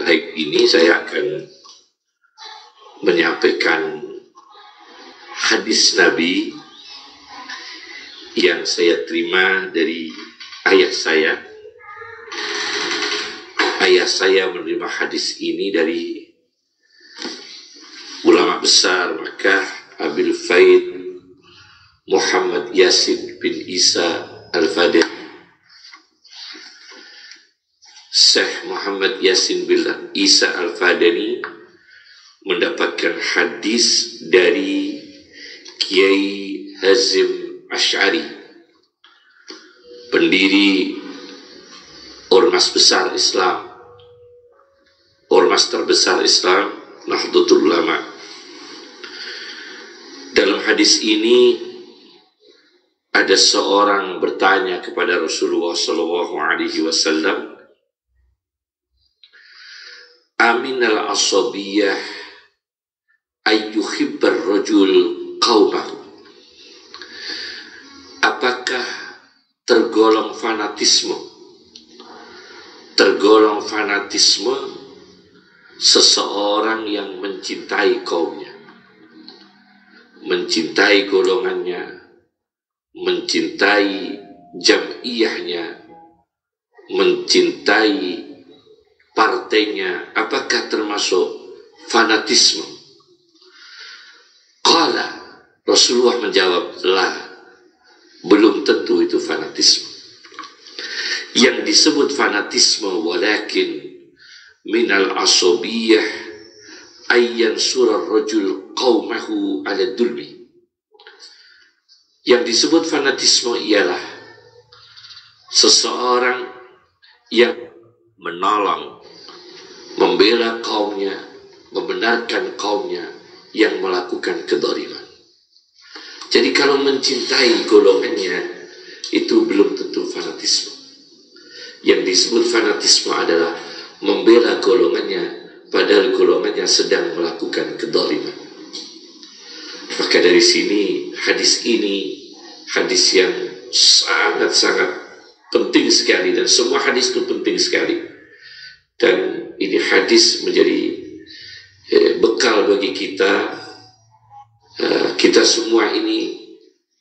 Baik, ini saya akan menyampaikan hadis Nabi yang saya terima dari ayah saya. Ayah saya menerima hadis ini dari ulama besar Makkah, Abil Faid Muhammad Yasin bin Isa Al-Fadani. Syekh Muhammad Yasin bin Isa Al-Fadani mendapatkan hadis dari Kiai Hazim Asy'ari, pendiri ormas besar Islam, ormas terbesar Islam, Nahdlatul Ulama. Dalam hadis ini ada seorang bertanya kepada Rasulullah SAW, Aminal asabiyah ayyuhibbar rajul qaumahu. Apakah tergolong fanatisme seseorang yang mencintai kaumnya, mencintai golongannya, mencintai jam'iyahnya, mencintai partainya, apakah termasuk fanatisme? Qala, Rasulullah menjawab, la, belum tentu itu fanatisme. Yang disebut fanatisme walakin minal asobiyah ayyan surar rajul qaumahu ala dulmi. Yang disebut fanatisme ialah seseorang yang menolong, membela kaumnya, membenarkan kaumnya yang melakukan kedzaliman. Jadi kalau mencintai golongannya itu belum tentu fanatisme. Yang disebut fanatisme adalah membela golongannya padahal golongannya sedang melakukan kedzaliman. Maka dari sini hadis ini hadis yang sangat-sangat penting sekali, dan semua hadis itu penting sekali. Dan ini hadis menjadi bekal bagi kita, kita semua ini,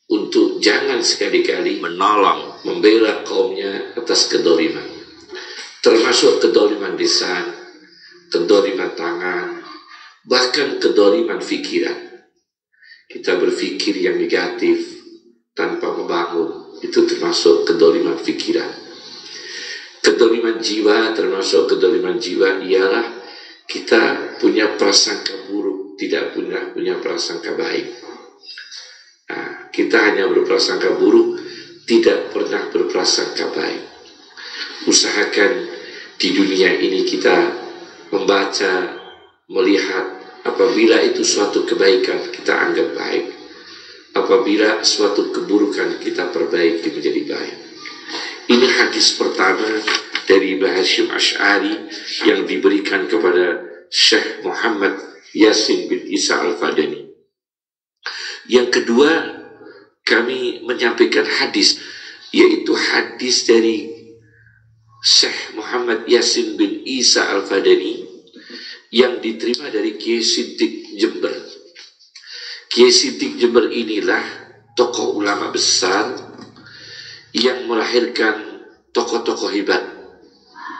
untuk jangan sekali-kali menolong, membela kaumnya atas kedzaliman, termasuk kedzaliman lisan, kedzaliman tangan, bahkan kedzaliman pikiran. Kita berpikir yang negatif tanpa membangun, itu termasuk kedzaliman pikiran. Kedzaliman jiwa, termasuk kedzaliman jiwa ialah kita punya prasangka buruk, tidak punya prasangka baik. Nah, kita hanya berprasangka buruk, tidak pernah berprasangka baik. Usahakan di dunia ini kita membaca, melihat, apabila itu suatu kebaikan kita anggap baik, apabila suatu keburukan kita perbaiki menjadi baik. Ini hadis pertama dari Hazim Asy'ari yang diberikan kepada Syekh Muhammad Yasin bin Isa Al-Fadani. Yang kedua, kami menyampaikan hadis, yaitu hadis dari Syekh Muhammad Yasin bin Isa Al-Fadani yang diterima dari Kiai Siddiq Jember. Kiai Siddiq Jember inilah tokoh ulama besar yang melahirkan tokoh-tokoh hebat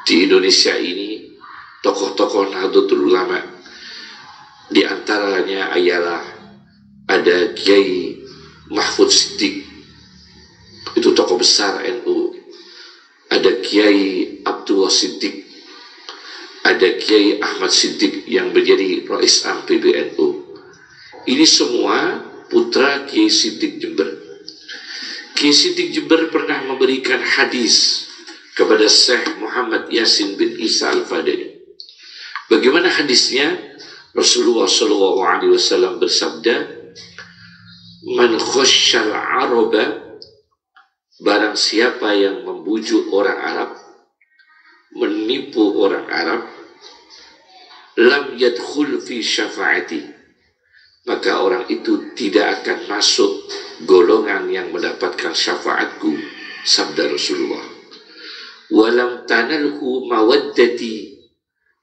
di Indonesia ini, tokoh-tokoh Nahdlatul Ulama. Di antaranya ialah ada Kiai Mahfud Siddiq, itu tokoh besar NU. Ada Kiai Abdullah Siddiq, ada Kiai Ahmad Siddiq yang menjadi Rais Am PBNU. Ini semua putra Kiai Siddiq Jember. Kiai Siddiq Jember pernah memberikan hadis kepada Syekh Muhammad Yasin bin Isa Al-Fadani. Bagaimana hadisnya? Rasulullah SAW bersabda, Man khasyal araba, barang siapa yang membujuk orang Arab, menipu orang Arab, lam yadkhul fi syafaati, maka orang itu tidak akan masuk golongan yang mendapatkan syafaatku, sabda Rasulullah. Walam tanalhu mawaddati,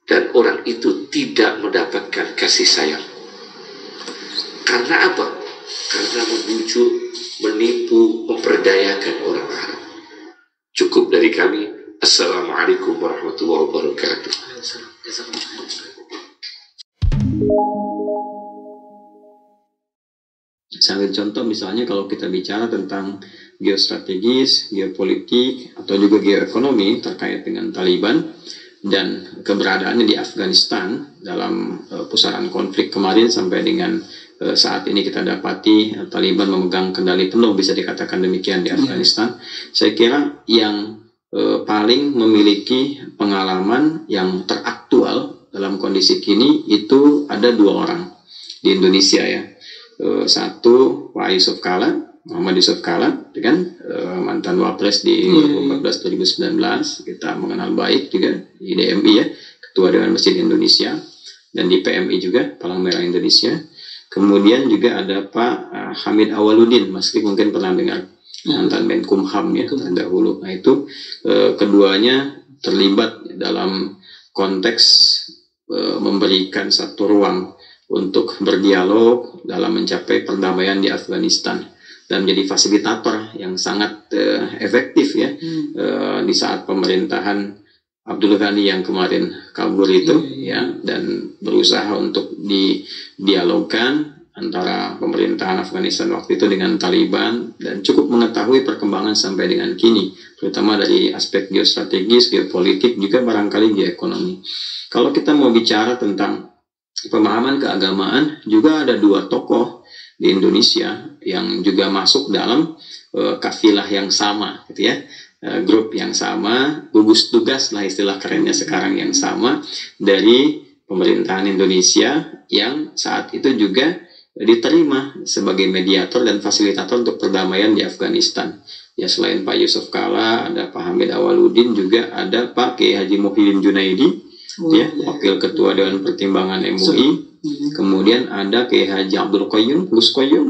dan orang itu tidak mendapatkan kasih sayang. Karena apa? Karena membujuk, menipu, memperdayakan orang Arab. Cukup dari kami. Assalamualaikum warahmatullahi wabarakatuh. Sambil contoh misalnya kalau kita bicara tentang geostrategis, geopolitik, atau juga geoekonomi terkait dengan Taliban dan keberadaannya di Afghanistan dalam pusaran konflik kemarin sampai dengan saat ini kita dapati Taliban memegang kendali penuh, bisa dikatakan demikian di Afghanistan. Saya kira yang paling memiliki pengalaman yang teraktual dalam kondisi kini itu ada dua orang di Indonesia ya. Satu Pak Yusuf Kala, Muhammad Yusuf Kala, kan mantan wapres di 2014-2019, kita mengenal baik juga di DMI ya, Ketua Dewan Masjid Indonesia, dan di PMI juga, Palang Merah Indonesia. Kemudian juga ada Pak Hamid Awaludin, Mas Kik mungkin pernah dengar, mantan Menkumham ya terdahulu. Nah itu keduanya terlibat dalam konteks memberikan satu ruang untuk berdialog dalam mencapai perdamaian di Afghanistan dan menjadi fasilitator yang sangat efektif ya di saat pemerintahan Abdul Ghani yang kemarin kabur itu ya, dan berusaha untuk didialogkan antara pemerintahan Afghanistan waktu itu dengan Taliban, dan cukup mengetahui perkembangan sampai dengan kini, terutama dari aspek geostrategis, geopolitik, juga barangkali geoekonomi. Kalau kita mau bicara tentang pemahaman keagamaan, juga ada dua tokoh di Indonesia yang juga masuk dalam kafilah yang sama gitu ya, grup yang sama, gugus tugas lah istilah kerennya sekarang yang sama dari pemerintahan Indonesia yang saat itu juga diterima sebagai mediator dan fasilitator untuk perdamaian di Afghanistan. Ya selain Pak Yusuf Kala, ada Pak Hamid Awaludin, juga ada Pak Kiai Haji Muhyiddin Junaidi, Wakil Ketua Dewan Pertimbangan MUI. Kemudian ada Kiai Haji Abdul Qayyum, Gus Qayyum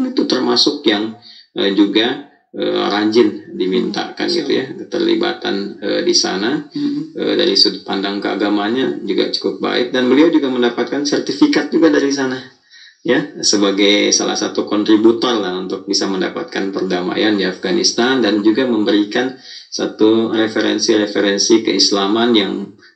itu termasuk yang juga rajin dimintakan gitu ya, keterlibatan di sana. Dari sudut pandang keagamaannya juga cukup baik, dan beliau juga mendapatkan sertifikat juga dari sana ya, sebagai salah satu kontributor lah untuk bisa mendapatkan perdamaian di Afghanistan, dan juga memberikan satu referensi-referensi keislaman yang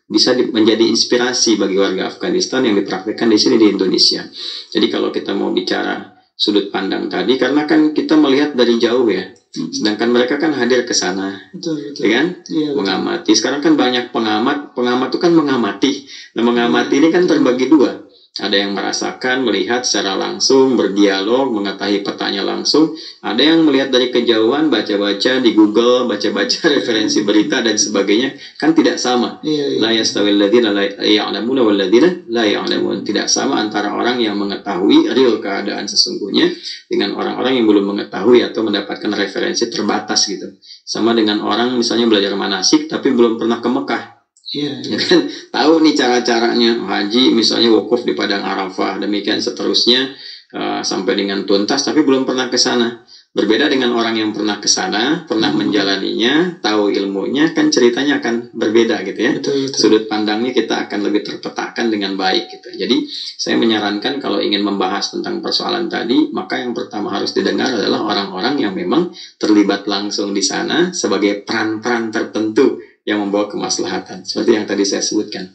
bisa menjadi inspirasi bagi warga Afghanistan yang dipraktikkan di sini di Indonesia. Jadi kalau kita mau bicara sudut pandang tadi, karena kan kita melihat dari jauh ya, sedangkan mereka kan hadir ke sana, ya kan? Mengamati. Sekarang kan banyak pengamat itu kan mengamati. Nah, mengamati ini kan terbagi dua. Ada yang merasakan, melihat secara langsung, berdialog, mengetahui petanya langsung. Ada yang melihat dari kejauhan, baca-baca di Google, baca-baca referensi berita dan sebagainya. Kan tidak sama. La yastawil ladzina la ya'lamuna wal ladzina la ya'lamun. Tidak sama antara orang yang mengetahui real keadaan sesungguhnya dengan orang-orang yang belum mengetahui atau mendapatkan referensi terbatas gitu. Sama dengan orang misalnya belajar manasik tapi belum pernah ke Mekah. Ya kan, tahu nih cara-caranya haji misalnya wukuf di Padang Arafah, demikian seterusnya sampai dengan tuntas, tapi belum pernah ke sana. Berbeda dengan orang yang pernah ke sana, pernah menjalaninya, tahu ilmunya, kan ceritanya akan berbeda gitu ya. Betul. Sudut pandangnya kita akan lebih terpetakan dengan baik gitu. Jadi saya menyarankan kalau ingin membahas tentang persoalan tadi, maka yang pertama harus didengar adalah orang-orang yang memang terlibat langsung di sana sebagai peran-peran tertentu yang membawa kemaslahatan, seperti yang tadi saya sebutkan.